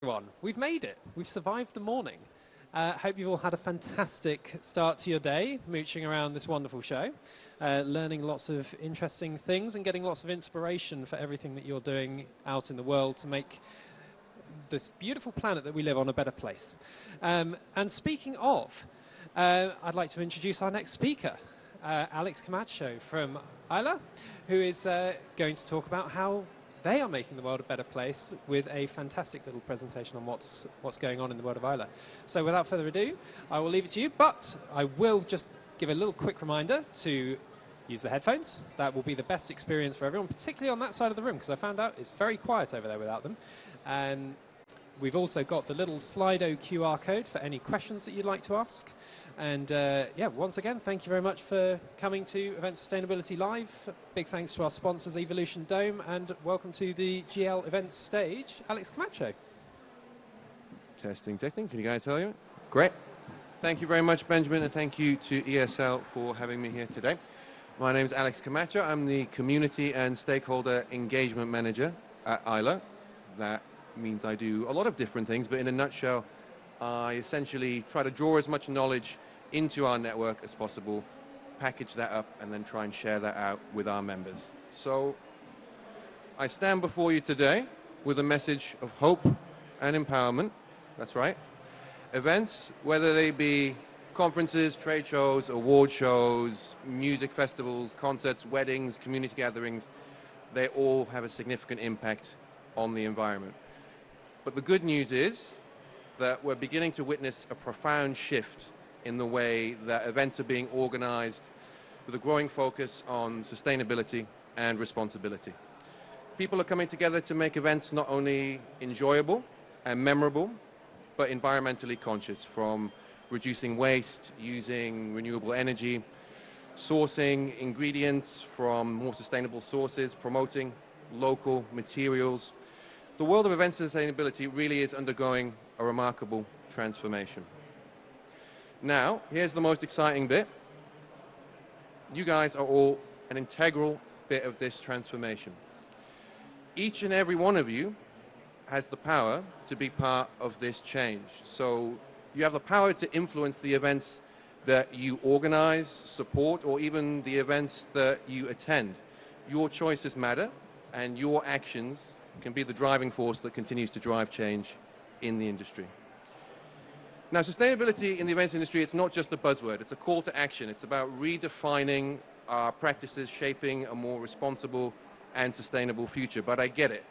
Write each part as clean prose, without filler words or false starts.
Everyone, we've made it. We've survived the morning. Hope you've all had a fantastic start to your day, mooching around this wonderful show, learning lots of interesting things and getting lots of inspiration for everything that you're doing out in the world to make this beautiful planet that we live on a better place. And speaking of, I'd like to introduce our next speaker, Alex Camacho from ISLA, who is going to talk about how they are making the world a better place with a fantastic little presentation on what's going on in the world of ISLA. So without further ado, I will leave it to you, but I will just give a little quick reminder to use the headphones. That will be the best experience for everyone, particularly on that side of the room, because I found out it's very quiet over there without them. And we've also got the little Slido QR code for any questions that you'd like to ask. And yeah, once again, thank you very much for coming to Event Sustainability Live. Big thanks to our sponsors, Evolution Dome, and welcome to the GL Events stage, Alex Camacho. Testing. Can you guys hear me? Great. Thank you very much, Benjamin, and thank you to ESL for having me here today. My name is Alex Camacho. I'm the Community and Stakeholder Engagement Manager at ISLA. That means I do a lot of different things, but in a nutshell, I essentially try to draw as much knowledge into our network as possible, package that up, and then try and share that out with our members. So I stand before you today with a message of hope and empowerment. That's right. Events, whether they be conferences, trade shows, award shows, music festivals, concerts, weddings, community gatherings, they all have a significant impact on the environment. But the good news is that we're beginning to witness a profound shift in the way that events are being organized with a growing focus on sustainability and responsibility. People are coming together to make events not only enjoyable and memorable, but environmentally conscious, from reducing waste, using renewable energy, sourcing ingredients from more sustainable sources, promoting local materials. The world of events sustainability really is undergoing a remarkable transformation. Now, here's the most exciting bit. You guys are all an integral bit of this transformation. Each and every one of you has the power to be part of this change. So you have the power to influence the events that you organize, support, or even the events that you attend. Your choices matter, and your actions can be the driving force that continues to drive change in the industry. Now, sustainability in the events industry, it's not just a buzzword, it's a call to action. It's about redefining our practices, shaping a more responsible and sustainable future. But I get it.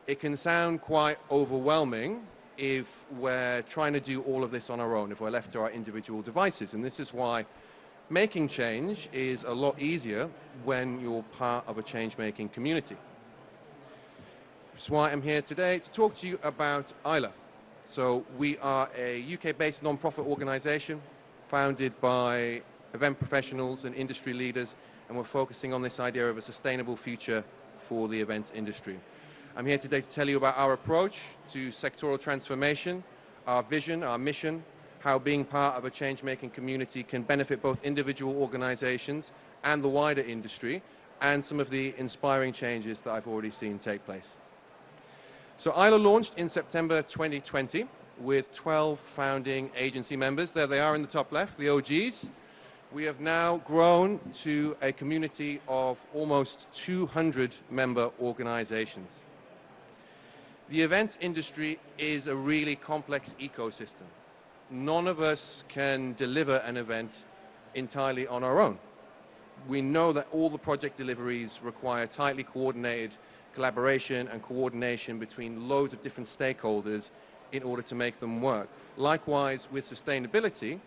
It can sound quite overwhelming if we're trying to do all of this on our own, if we're left to our individual devices. And this is why making change is a lot easier when you're part of a change-making community. That's why I'm here today to talk to you about ISLA. So we are a UK-based non-profit organization founded by event professionals and industry leaders, and we're focusing on this idea of a sustainable future for the events industry. I'm here today to tell you about our approach to sectoral transformation, our vision, our mission, how being part of a change-making community can benefit both individual organizations and the wider industry, and some of the inspiring changes that I've already seen take place. So ISLA launched in September 2020 with 12 founding agency members. There they are in the top left, the OGs. We have now grown to a community of almost 200 member organizations. The events industry is a really complex ecosystem. None of us can deliver an event entirely on our own. We know that all the project deliveries require tightly coordinated collaboration and coordination between loads of different stakeholders in order to make them work. Likewise, with sustainability,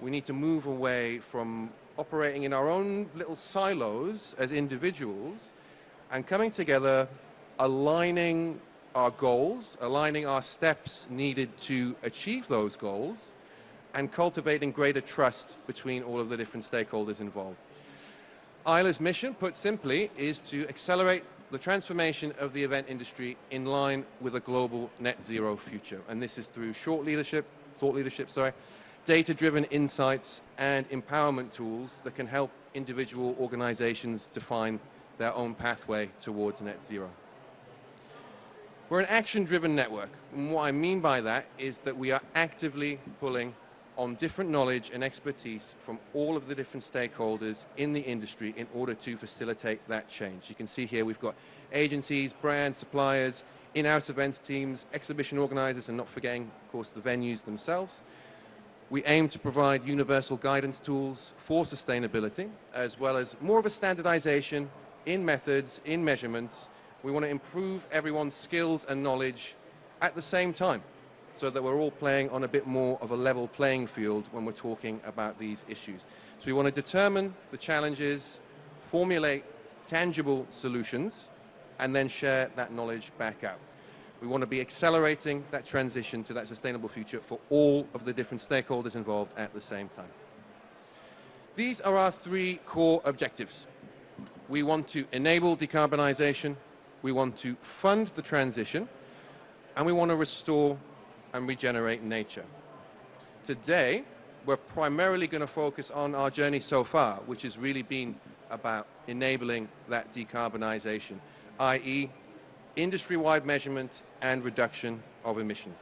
we need to move away from operating in our own little silos as individuals and coming together, aligning our goals, aligning our steps needed to achieve those goals, and cultivating greater trust between all of the different stakeholders involved. ISLA's mission, put simply, is to accelerate the transformation of the event industry in line with a global net zero future. And this is through thought leadership, data-driven insights and empowerment tools that can help individual organizations define their own pathway towards net zero. We're an action-driven network, and what I mean by that is that we are actively pulling on different knowledge and expertise from all of the different stakeholders in the industry in order to facilitate that change. You can see here we've got agencies, brands, suppliers, in-house events teams, exhibition organizers, and not forgetting, of course, the venues themselves. We aim to provide universal guidance tools for sustainability, as well as more of a standardization in methods, in measurements. We want to improve everyone's skills and knowledge at the same time, so that we're all playing on a bit more of a level playing field when we're talking about these issues. So we want to determine the challenges, formulate tangible solutions, and then share that knowledge back out. We want to be accelerating that transition to that sustainable future for all of the different stakeholders involved at the same time. These are our three core objectives. We want to enable decarbonization, we want to fund the transition, and we want to restore and regenerate nature. Today, we're primarily going to focus on our journey so far, which has really been about enabling that decarbonization, i.e., industry-wide measurement and reduction of emissions.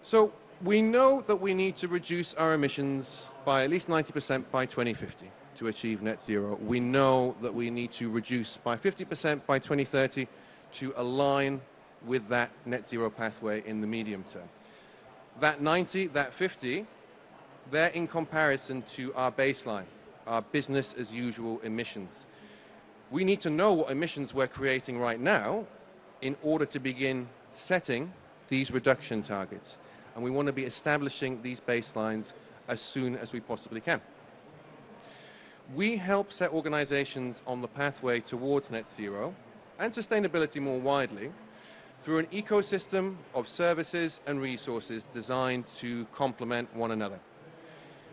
So we know that we need to reduce our emissions by at least 90% by 2050 to achieve net zero. We know that we need to reduce by 50% by 2030 to align with that net zero pathway in the medium term. That 90, that 50, they're in comparison to our baseline, our business as usual emissions. We need to know what emissions we're creating right now in order to begin setting these reduction targets. And we want to be establishing these baselines as soon as we possibly can. We help set organizations on the pathway towards net zero and sustainability more widely through an ecosystem of services and resources designed to complement one another.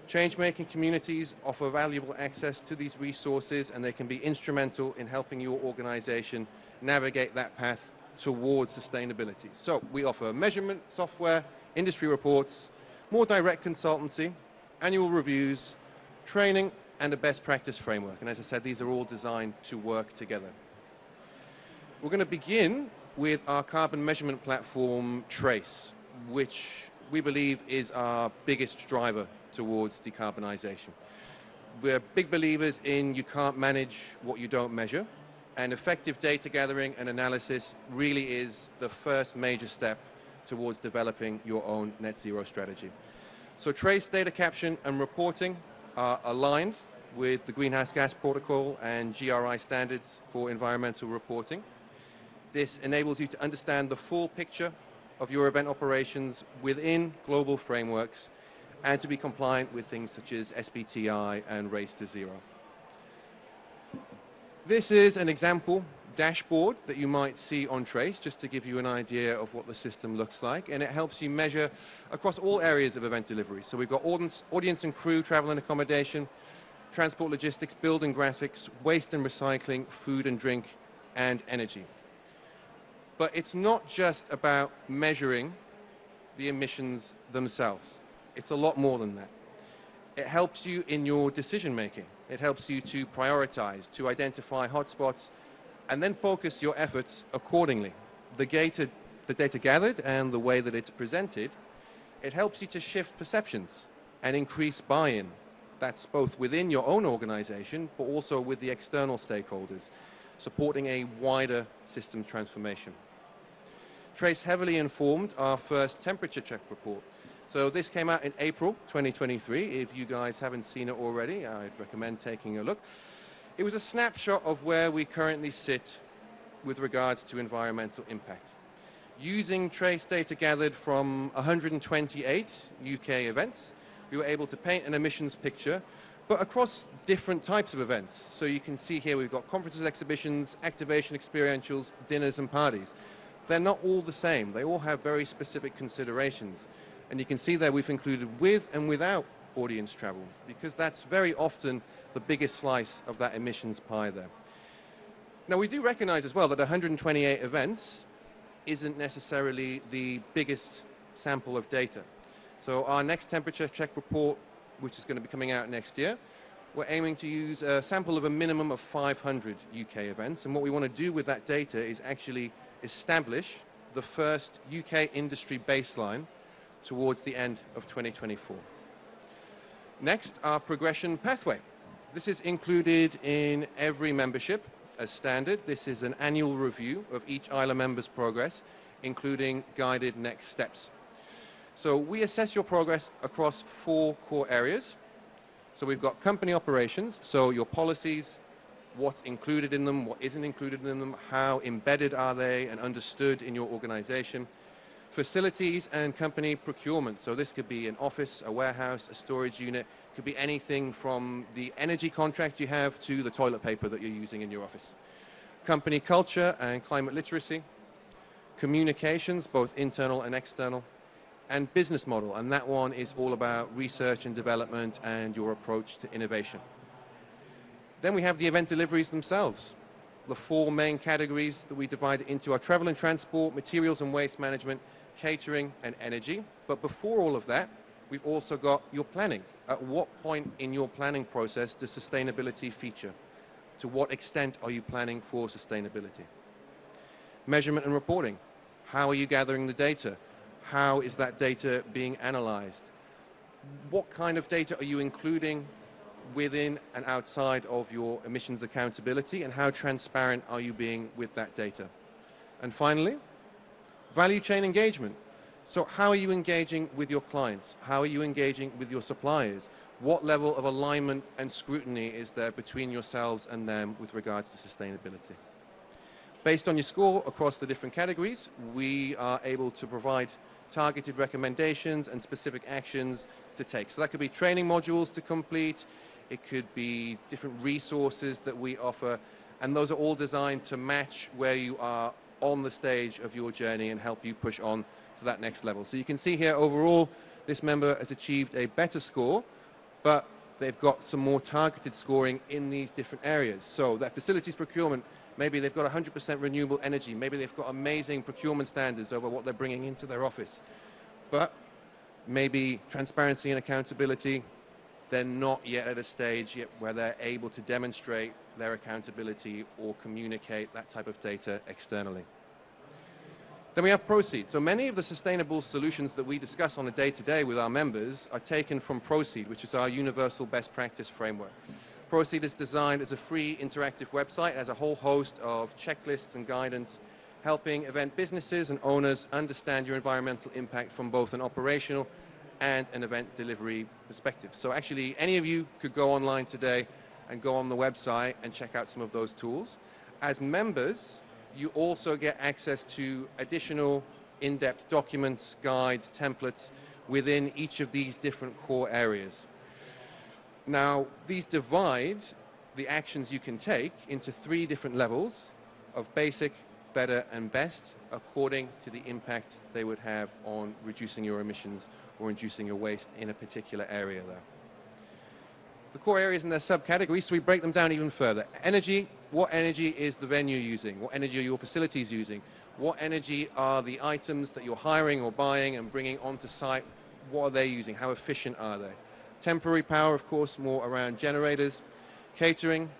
Change-making communities offer valuable access to these resources, and they can be instrumental in helping your organization navigate that path towards sustainability. So we offer measurement software, industry reports, more direct consultancy, annual reviews, training, and a best practice framework. And as I said, these are all designed to work together. We're going to begin with our carbon measurement platform, Trace, which we believe is our biggest driver towards decarbonization. We're big believers in you can't manage what you don't measure, and effective data gathering and analysis really is the first major step towards developing your own net zero strategy. So Trace data caption and reporting are aligned with the Greenhouse Gas Protocol and GRI standards for environmental reporting. This enables you to understand the full picture of your event operations within global frameworks and to be compliant with things such as SBTI and Race to Zero. This is an example dashboard that you might see on Trace, just to give you an idea of what the system looks like, and it helps you measure across all areas of event delivery. So we've got audience and crew, travel and accommodation, transport logistics, build and graphics, waste and recycling, food and drink, and energy. But it's not just about measuring the emissions themselves. It's a lot more than that. It helps you in your decision making. It helps you to prioritize, to identify hotspots, and then focus your efforts accordingly. The data gathered and the way that it's presented, it helps you to shift perceptions and increase buy-in. That's both within your own organization, but also with the external stakeholders, supporting a wider systems transformation. Trace heavily informed our first temperature check report. So this came out in April 2023. If you guys haven't seen it already, I'd recommend taking a look. It was a snapshot of where we currently sit with regards to environmental impact. Using Trace data gathered from 128 UK events, we were able to paint an emissions picture, but across different types of events. So you can see here we've got conferences, exhibitions, activation experientials, dinners and parties. They're not all the same. They all have very specific considerations. And you can see there we've included with and without audience travel, because that's very often the biggest slice of that emissions pie there. Now, we do recognize as well that 128 events isn't necessarily the biggest sample of data. So our next temperature check report, which is going to be coming out next year, we're aiming to use a sample of a minimum of 500 UK events, and what we want to do with that data is actually establish the first UK industry baseline towards the end of 2024. Next, our progression pathway. This is included in every membership as standard. This is an annual review of each ISLA member's progress, including guided next steps. So we assess your progress across 4 core areas. So we've got company operations, so your policies, what's included in them, what isn't included in them, how embedded are they and understood in your organization. Facilities and company procurement, so this could be an office, a warehouse, a storage unit, could be anything from the energy contract you have to the toilet paper that you're using in your office. Company culture and climate literacy, communications, both internal and external, and business model, and that one is all about research and development and your approach to innovation. Then we have the event deliveries themselves, the 4 main categories that we divide into our travel and transport, materials and waste management, catering and energy. But before all of that, we've also got your planning. At what point in your planning process does sustainability feature? To what extent are you planning for sustainability? Measurement and reporting. How are you gathering the data? How is that data being analyzed? What kind of data are you including within and outside of your emissions accountability, and how transparent are you being with that data? And finally, value chain engagement. So how are you engaging with your clients? How are you engaging with your suppliers? What level of alignment and scrutiny is there between yourselves and them with regards to sustainability? Based on your score across the different categories, we are able to provide targeted recommendations and specific actions to take. So that could be training modules to complete, it could be different resources that we offer, and those are all designed to match where you are on the stage of your journey and help you push on to that next level. So you can see here overall, this member has achieved a better score, but they've got some more targeted scoring in these different areas. So that facilities procurement, maybe they've got 100% renewable energy, maybe they've got amazing procurement standards over what they're bringing into their office, but maybe transparency and accountability, they're not yet at a stage yet where they're able to demonstrate their accountability or communicate that type of data externally. Then we have Proceed. So many of the sustainable solutions that we discuss on a day-to-day with our members are taken from Proceed, which is our universal best practice framework. Proceed is designed as a free interactive website, has a whole host of checklists and guidance, helping event businesses and owners understand your environmental impact from both an operational and an event delivery perspective. So actually, any of you could go online today and go on the website and check out some of those tools. As members, you also get access to additional in-depth documents, guides, templates within each of these different core areas. Now, these divide the actions you can take into 3 different levels of basic, better, and best, according to the impact they would have on reducing your emissions or reducing your waste in a particular area there. The core areas and their subcategories, so we break them down even further. Energy, what energy is the venue using? What energy are your facilities using? What energy are the items that you're hiring or buying and bringing onto site? What are they using? How efficient are they? Temporary power, of course, more around generators. Catering,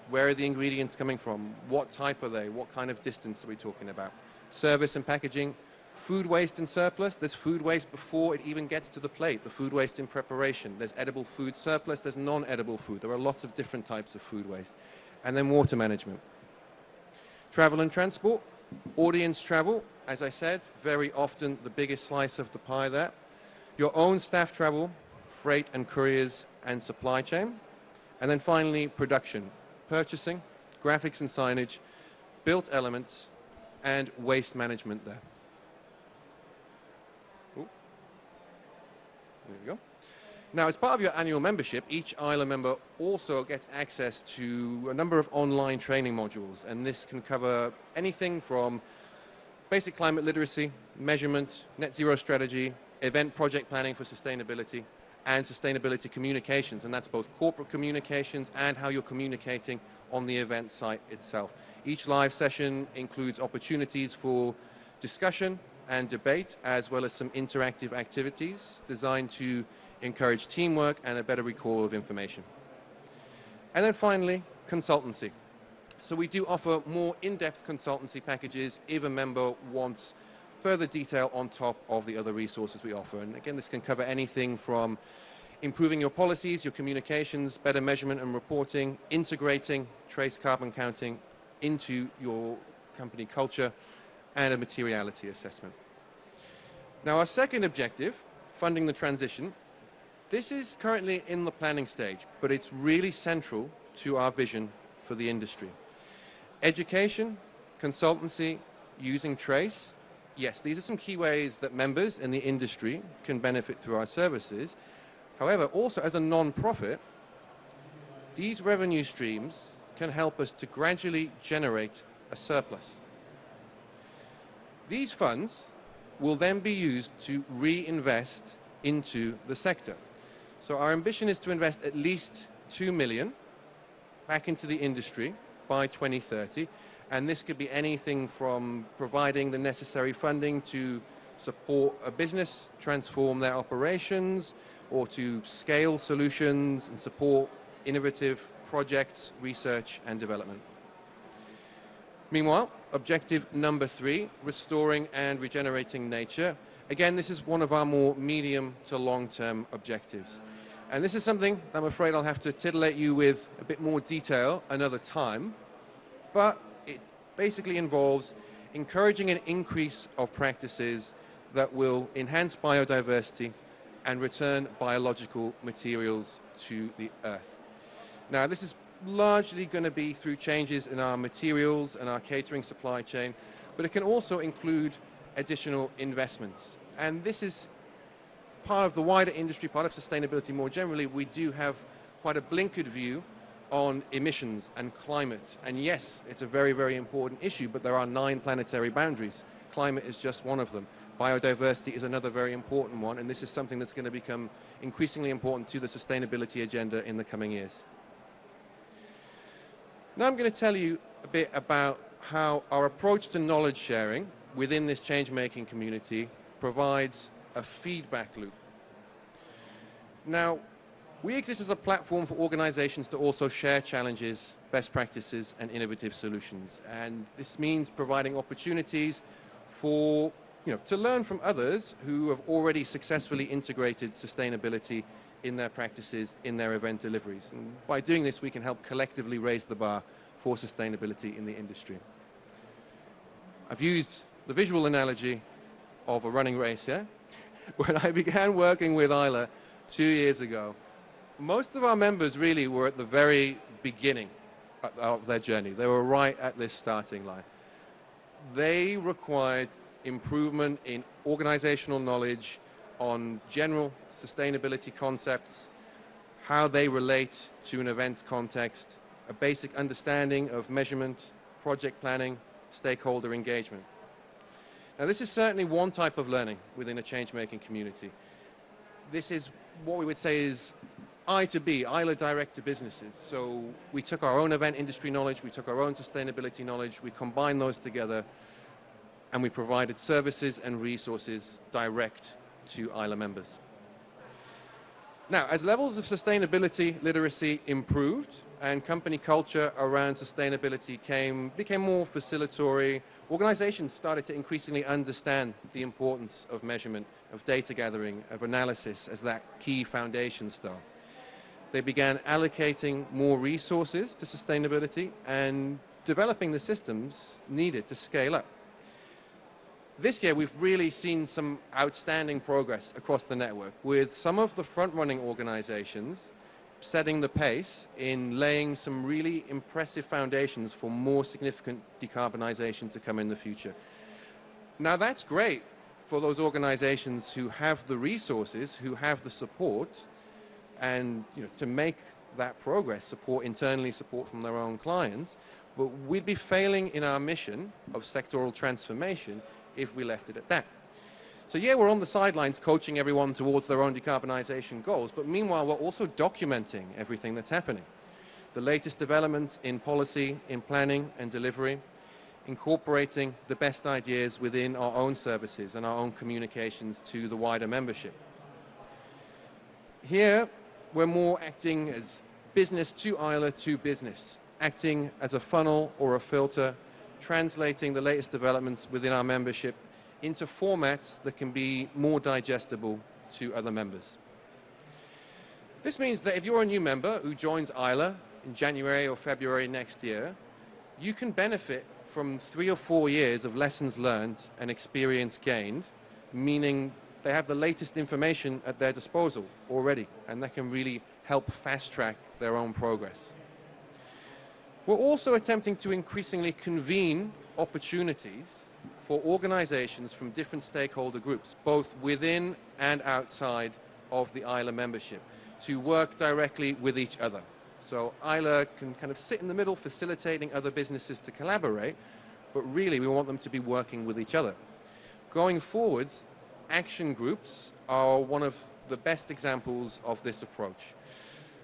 where are the ingredients coming from? What type are they? What kind of distance are we talking about? Service and packaging. Food waste and surplus. There's food waste before it even gets to the plate. The food waste in preparation. There's edible food surplus. There's non-edible food. There are lots of different types of food waste. And then water management. Travel and transport. Audience travel. As I said, very often the biggest slice of the pie there. Your own staff travel, freight and couriers and supply chain. And then finally, production. Purchasing, graphics and signage, built elements, and waste management there. Ooh. There we go. Now, as part of your annual membership, each ISLA member also gets access to a number of online training modules, and this can cover anything from basic climate literacy, measurement, net zero strategy, event project planning for sustainability, and sustainability communications, and that's both corporate communications and how you're communicating on the event site itself. Each live session includes opportunities for discussion and debate, as well as some interactive activities designed to encourage teamwork and a better recall of information. And then finally, consultancy. So we do offer more in-depth consultancy packages if a member wants further detail on top of the other resources we offer. And again, this can cover anything from improving your policies, your communications, better measurement and reporting, integrating trace carbon counting into your company culture, and a materiality assessment. Now, our second objective, funding the transition, this is currently in the planning stage, but it's really central to our vision for the industry. Education, consultancy, using trace, yes, these are some key ways that members in the industry can benefit through our services. However, also as a non-profit, these revenue streams can help us to gradually generate a surplus. These funds will then be used to reinvest into the sector. So our ambition is to invest at least 2 million back into the industry by 2030, and this could be anything from providing the necessary funding to support a business, transform their operations, or to scale solutions and support innovative projects, research and development. Meanwhile, objective number 3, restoring and regenerating nature. Again, this is one of our more medium to long-term objectives. And this is something I'm afraid I'll have to titillate you with a bit more detail another time, but it basically involves encouraging an increase of practices that will enhance biodiversity and return biological materials to the earth. Now, this is largely going to be through changes in our materials and our catering supply chain, but it can also include additional investments. And this is part of the wider industry, part of sustainability more generally. We do have quite a blinkered view on emissions and climate. And yes, it's a very, very important issue, but there are 9 planetary boundaries. Climate is just one of them. Biodiversity is another very important one, and this is something that's going to become increasingly important to the sustainability agenda in the coming years. Now I'm going to tell you a bit about how our approach to knowledge sharing within this change-making community provides a feedback loop. Now, we exist as a platform for organizations to also share challenges, best practices, and innovative solutions. And this means providing opportunities for, to learn from others who have already successfully integrated sustainability in their practices, in their event deliveries. And by doing this, we can help collectively raise the bar for sustainability in the industry. I've used the visual analogy of a running race here. When I began working with ISLA 2 years ago, most of our members really were at the very beginning of their journey. They were right at this starting line. They required improvement in organizational knowledge on general sustainability concepts, how they relate to an event's context, a basic understanding of measurement, project planning, stakeholder engagement. Now, this is certainly one type of learning within a change-making community. This is what we would say is I to B, ISLA direct to businesses. So we took our own event industry knowledge, we took our own sustainability knowledge, we combined those together, and we provided services and resources direct to ISLA members. Now, as levels of sustainability literacy improved and company culture around sustainability became more facilitatory, organizations started to increasingly understand the importance of measurement, of data gathering, of analysis as that key foundation stone. They began allocating more resources to sustainability and developing the systems needed to scale up. This year, we've really seen some outstanding progress across the network, with some of the front-running organizations setting the pace in laying some really impressive foundations for more significant decarbonization to come in the future. Now, that's great for those organizations who have the resources, who have the support, and to make that progress, support internally, support from their own clients, but we'd be failing in our mission of sectoral transformation if we left it at that. So yeah, we're on the sidelines coaching everyone towards their own decarbonization goals, but meanwhile, we're also documenting everything that's happening. The latest developments in policy, in planning and delivery, incorporating the best ideas within our own services and our own communications to the wider membership. Here, we're more acting as business to ISLA to business, acting as a funnel or a filter, translating the latest developments within our membership into formats that can be more digestible to other members. This means that if you're a new member who joins ISLA in January or February next year, you can benefit from 3 or 4 years of lessons learned and experience gained, meaning they have the latest information at their disposal already, and that can really help fast-track their own progress. We're also attempting to increasingly convene opportunities for organizations from different stakeholder groups, both within and outside of the ISLA membership, to work directly with each other. So ISLA can kind of sit in the middle, facilitating other businesses to collaborate, but really we want them to be working with each other. Going forwards, action groups are one of the best examples of this approach.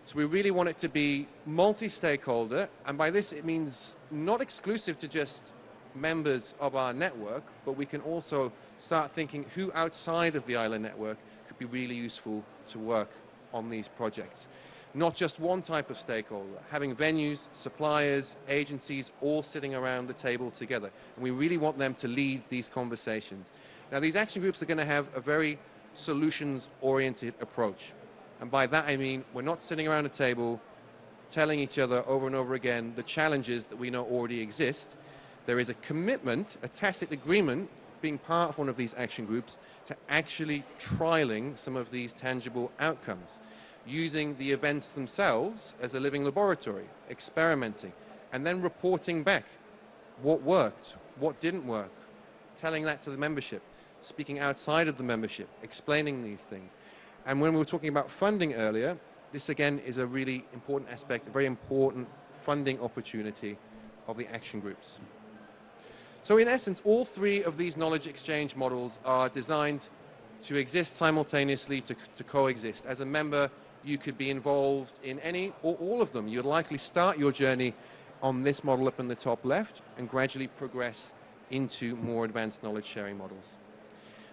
So we really want it to be multi-stakeholder, and by this it means not exclusive to just members of our network, but we can also start thinking who outside of the ISLA network could be really useful to work on these projects. Not just one type of stakeholder, having venues, suppliers, agencies all sitting around the table together. And we really want them to lead these conversations. Now, these action groups are going to have a very solutions-oriented approach. And by that I mean we're not sitting around a table telling each other over and over again the challenges that we know already exist. There is a commitment, a tacit agreement, being part of one of these action groups to actually trialing some of these tangible outcomes, using the events themselves as a living laboratory, experimenting, and then reporting back what worked, what didn't work, telling that to the membership, speaking outside of the membership, explaining these things. And when we were talking about funding earlier, this again is a really important aspect, a very important funding opportunity of the action groups. So in essence, all 3 of these knowledge exchange models are designed to exist simultaneously, to coexist. As a member, you could be involved in any or all of them. You'd likely start your journey on this model up in the top left and gradually progress into more advanced knowledge sharing models.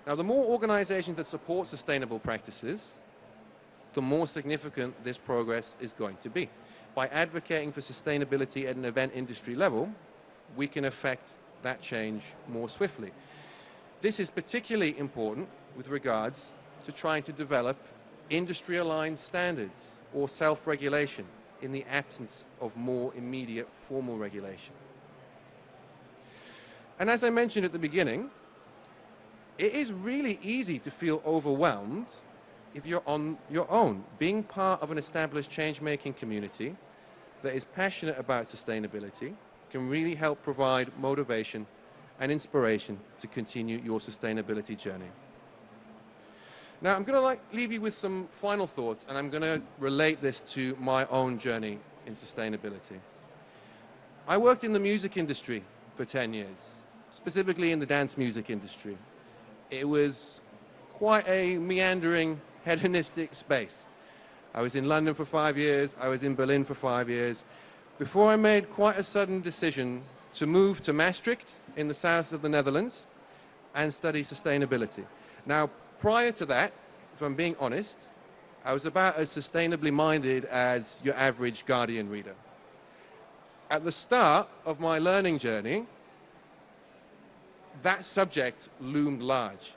Now, the more organizations that support sustainable practices, the more significant this progress is going to be. By advocating for sustainability at an event industry level, we can affect that change more swiftly. This is particularly important with regards to trying to develop industry-aligned standards or self-regulation in the absence of more immediate formal regulation. And as I mentioned at the beginning, it is really easy to feel overwhelmed if you're on your own. Being part of an established change-making community that is passionate about sustainability can really help provide motivation and inspiration to continue your sustainability journey. Now, I'm going to leave you with some final thoughts, and I'm going to relate this to my own journey in sustainability. I worked in the music industry for 10 years, specifically in the dance music industry. It was quite a meandering, hedonistic space. I was in London for 5 years, I was in Berlin for 5 years, before I made quite a sudden decision to move to Maastricht in the south of the Netherlands and study sustainability. Now, prior to that, if I'm being honest, I was about as sustainably minded as your average Guardian reader. At the start of my learning journey, that subject loomed large.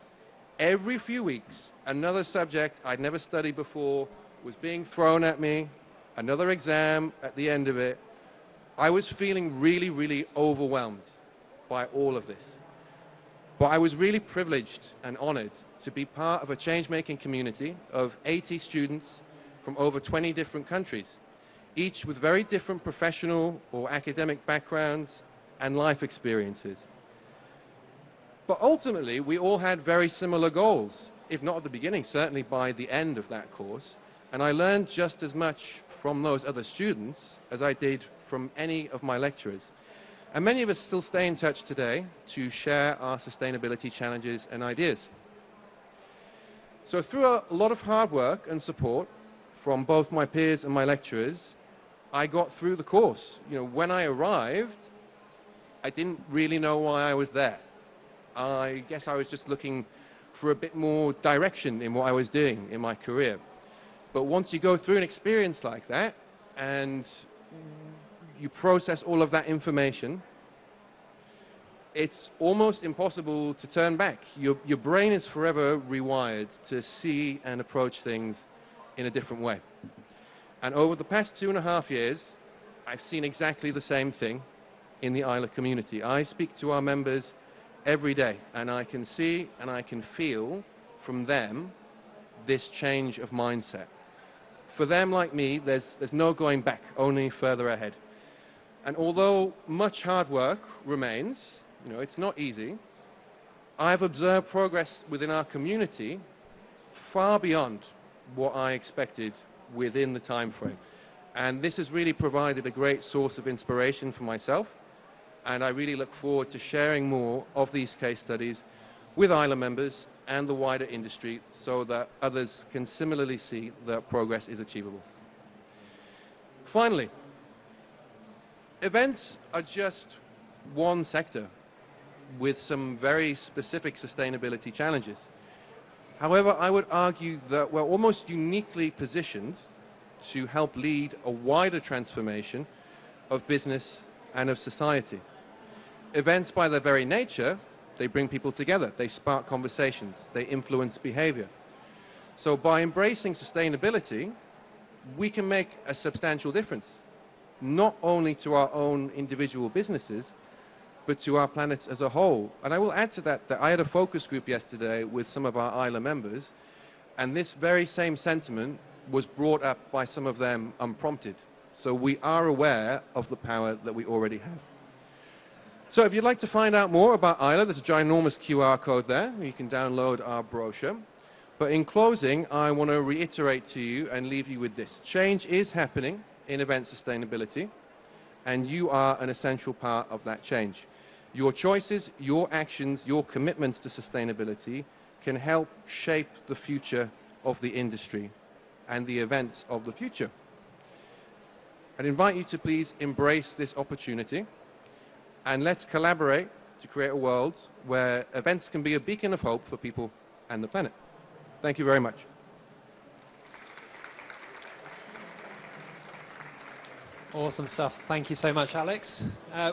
Every few weeks, another subject I'd never studied before was being thrown at me, another exam at the end of it. I was feeling really, really overwhelmed by all of this. But I was really privileged and honored to be part of a change-making community of 80 students from over 20 different countries, each with very different professional or academic backgrounds and life experiences. But ultimately, we all had very similar goals, if not at the beginning, certainly by the end of that course. And I learned just as much from those other students as I did from any of my lecturers. And many of us still stay in touch today to share our sustainability challenges and ideas. So through a lot of hard work and support from both my peers and my lecturers, I got through the course. You know, when I arrived, I didn't really know why I was there. I guess I was just looking for a bit more direction in what I was doing in my career. But once you go through an experience like that, and you process all of that information, it's almost impossible to turn back. Your brain is forever rewired to see and approach things in a different way. And over the past 2.5 years, I've seen exactly the same thing in the ISLA community. I speak to our members every day, and I can see and I can feel from them this change of mindset. For them, like me, there's no going back, only further ahead. And although much hard work remains, it's not easy, I've observed progress within our community far beyond what I expected within the time frame. And this has really provided a great source of inspiration for myself, and I really look forward to sharing more of these case studies with ISLA members and the wider industry so that others can similarly see that progress is achievable. Finally, events are just one sector with some very specific sustainability challenges. However, I would argue that we're almost uniquely positioned to help lead a wider transformation of business and of society. Events, by their very nature, they bring people together, they spark conversations, they influence behavior. So by embracing sustainability, we can make a substantial difference, not only to our own individual businesses, but to our planet as a whole. And I will add to that I had a focus group yesterday with some of our ISLA members, and this very same sentiment was brought up by some of them unprompted. So we are aware of the power that we already have. So if you'd like to find out more about ISLA, there's a ginormous QR code there. You can download our brochure. But in closing, I want to reiterate to you and leave you with this. Change is happening in event sustainability, and you are an essential part of that change. Your choices, your actions, your commitments to sustainability can help shape the future of the industry and the events of the future. I'd invite you to please embrace this opportunity, and let's collaborate to create a world where events can be a beacon of hope for people and the planet. Thank you very much. Awesome stuff. Thank you so much, Alex.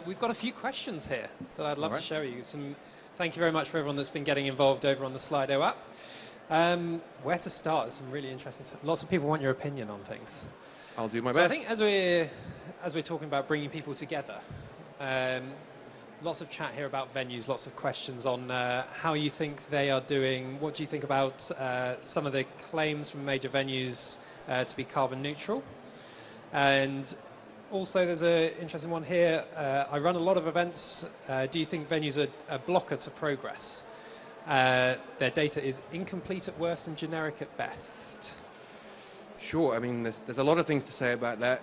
We've got a few questions here that I'd love to share with you. Thank you very much for everyone that's been getting involved over on the Slido app. Where to start? There's some really interesting stuff. Lots of people want your opinion on things. I'll do my best. best. I think as we're talking about bringing people together, lots of chat here about venues, lots of questions on how you think they are doing. What do you think about some of the claims from major venues to be carbon neutral? And also, there's an interesting one here. I run a lot of events. Do you think venues are a blocker to progress? Their data is incomplete at worst and generic at best. Sure. I mean, there's a lot of things to say about that.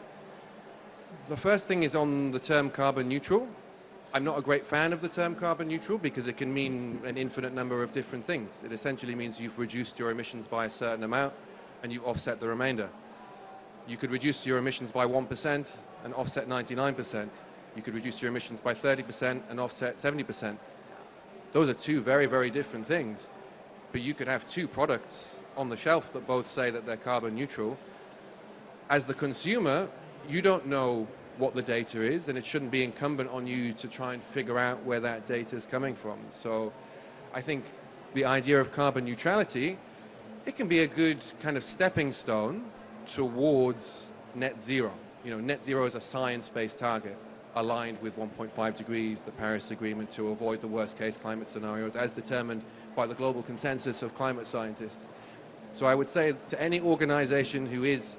The first thing is on the term carbon neutral. I'm not a great fan of the term carbon neutral because it can mean an infinite number of different things. It essentially means you've reduced your emissions by a certain amount and you've offset the remainder. You could reduce your emissions by 1% and offset 99%. You could reduce your emissions by 30% and offset 70%. Those are two very, very different things. But you could have two products on the shelf that both say that they're carbon neutral. As the consumer, you don't know what the data is, and it shouldn't be incumbent on you to try and figure out where that data is coming from. So I think the idea of carbon neutrality, it can be a good kind of stepping stone towards net zero. Net zero is a science-based target aligned with 1.5 degrees, the Paris Agreement, to avoid the worst-case climate scenarios as determined by the global consensus of climate scientists. So I would say to any organization who is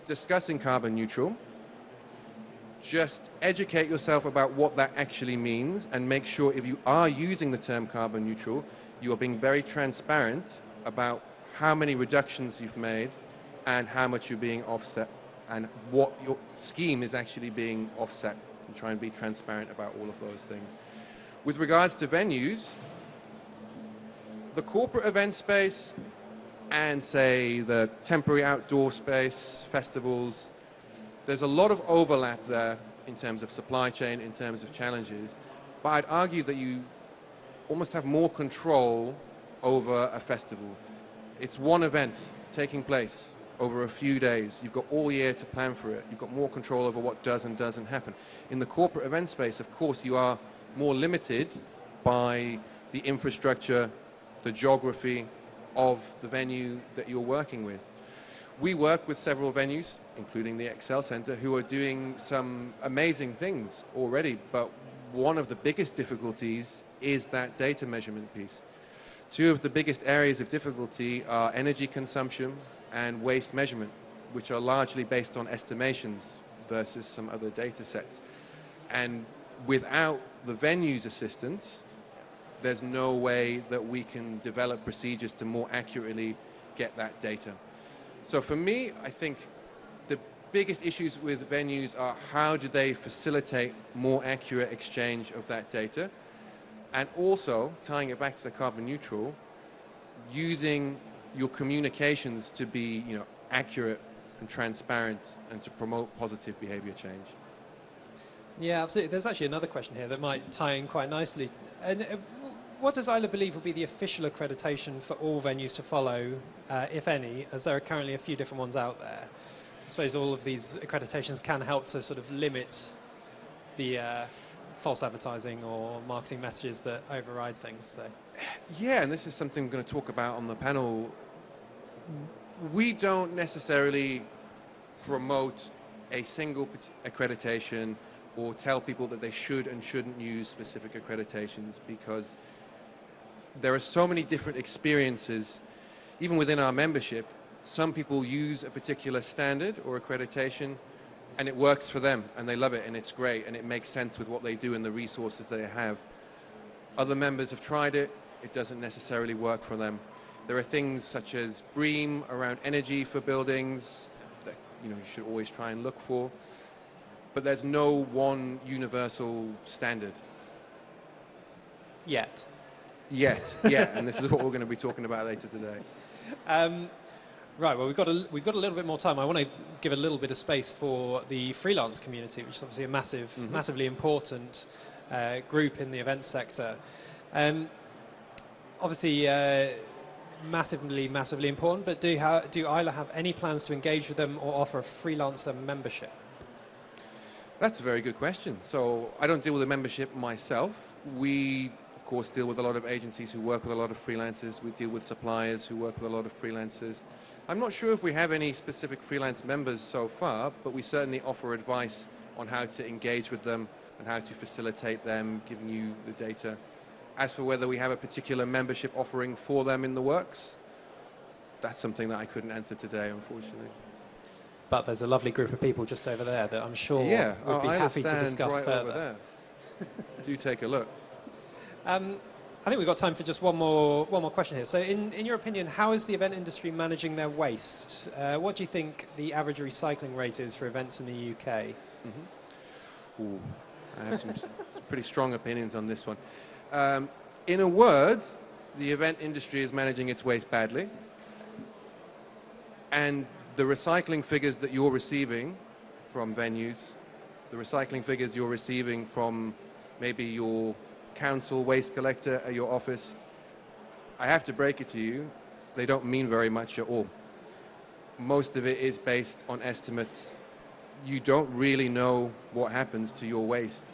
discussing carbon neutral, just educate yourself about what that actually means and make sure if you are using the term carbon neutral, you are being very transparent about how many reductions you've made and how much you're being offset and what your scheme is actually being offset, and try and be transparent about all of those things. With regards to venues, the corporate event space and say the temporary outdoor space, festivals, there's a lot of overlap there in terms of supply chain, in terms of challenges, but I'd argue that you almost have more control over a festival. It's one event taking place over a few days. You've got all year to plan for it. You've got more control over what does and doesn't happen. In the corporate event space, of course, you are more limited by the infrastructure, the geography of the venue that you're working with. We work with several venues, including the Excel Center, who are doing some amazing things already, but one of the biggest difficulties is that data measurement piece. Two of the biggest areas of difficulty are energy consumption and waste measurement, which are largely based on estimations versus some other data sets. And without the venue's assistance, there's no way that we can develop procedures to more accurately get that data. So for me, I think the biggest issues with venues are how do they facilitate more accurate exchange of that data, and also, tying it back to the carbon neutral, using your communications to be, accurate and transparent and to promote positive behavior change. Yeah, absolutely. There's actually another question here that might tie in quite nicely. And what does ISLA believe will be the official accreditation for all venues to follow, if any, as there are currently a few different ones out there? I suppose all of these accreditations can help to sort of limit the false advertising or marketing messages that override things. So. Yeah, and this is something we're going to talk about on the panel. We don't necessarily promote a single accreditation or tell people that they should and shouldn't use specific accreditations, because there are so many different experiences. Even within our membership, some people use a particular standard or accreditation and it works for them and they love it and it's great and it makes sense with what they do and the resources they have. Other members have tried it, it doesn't necessarily work for them. There are things such as BREEAM around energy for buildings that you should always try and look for, but there's no one universal standard. Yet, yeah, and this is what we're going to be talking about later today. Right, well, we've got a little bit more time. I want to give a little bit of space for the freelance community, which is obviously a massively important group in the event sector. Obviously, massively important, but do ISLA have any plans to engage with them or offer a freelancer membership? That's a very good question. So I don't deal with a membership myself. We, of course, deal with a lot of agencies who work with a lot of freelancers. We deal with suppliers who work with a lot of freelancers. I'm not sure if we have any specific freelance members so far, but we certainly offer advice on how to engage with them and how to facilitate them, giving you the data. As for whether we have a particular membership offering for them in the works, that's something that I couldn't answer today, unfortunately. But there's a lovely group of people just over there that I'm sure would be I happy to discuss right further. Over there. Do take a look. I think we've got time for just one more question here. So in your opinion, how is the event industry managing their waste? What do you think the average recycling rate is for events in the UK? Mm-hmm. Ooh, I have some pretty strong opinions on this one. In a word, the event industry is managing its waste badly. And the recycling figures that you're receiving from venues, the recycling figures you're receiving from maybe your council waste collector at your office, I have to break it to you, they don't mean very much at all. Most of it is based on estimates. You don't really know what happens to your waste.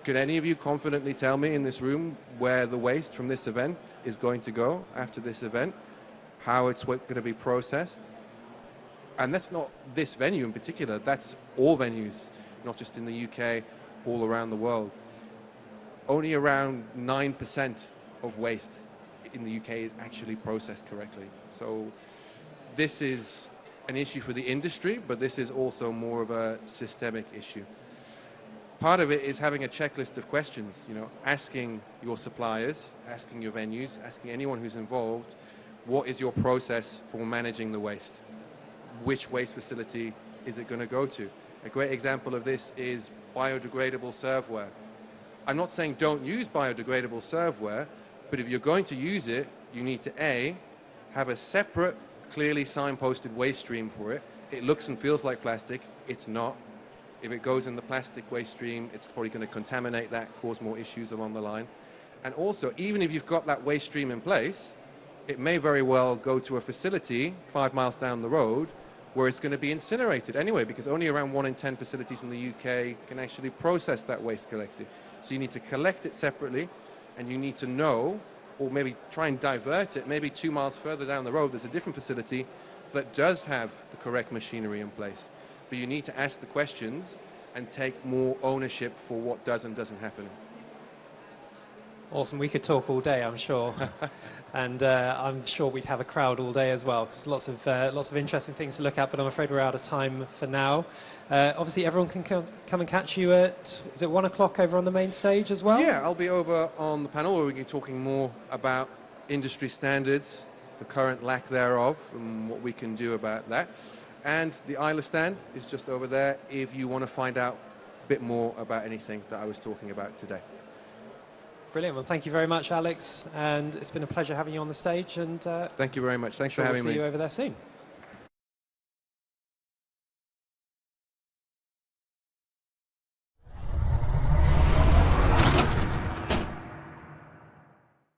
Could any of you confidently tell me in this room where the waste from this event is going to go after this event, how it's going to be processed? And that's not this venue in particular, that's all venues, not just in the UK, all around the world. Only around 9% of waste in the UK is actually processed correctly. So this is an issue for the industry, but this is also more of a systemic issue. Part of it is having a checklist of questions, asking your suppliers, asking your venues, asking anyone who's involved, what is your process for managing the waste? Which waste facility is it going to go to? A great example of this is biodegradable serveware. I'm not saying don't use biodegradable serveware, but if you're going to use it, you need to A, have a separate, clearly signposted waste stream for it. It looks and feels like plastic, it's not. If it goes in the plastic waste stream, it's probably going to contaminate that, cause more issues along the line. And also, even if you've got that waste stream in place, it may very well go to a facility 5 miles down the road where it's going to be incinerated anyway, because only around 1 in 10 facilities in the UK can actually process that waste collected. So you need to collect it separately, and you need to know, or maybe try and divert it. Maybe 2 miles further down the road, there's a different facility that does have the correct machinery in place. But you need to ask the questions and take more ownership for what does and doesn't happen. Awesome. We could talk all day, I'm sure. And I'm sure we'd have a crowd all day as well, because lots of interesting things to look at, but I'm afraid we're out of time for now. Obviously, everyone can come and catch you at, is it 1 o'clock over on the main stage as well? Yeah, I'll be over on the panel where we'll be talking more about industry standards, the current lack thereof, and what we can do about that. And the ISLA stand is just over there if you want to find out a bit more about anything that I was talking about today. Brilliant. Well, thank you very much, Alex. And it's been a pleasure having you on the stage. And thank you very much. Thanks for having me. We'll see you over there soon.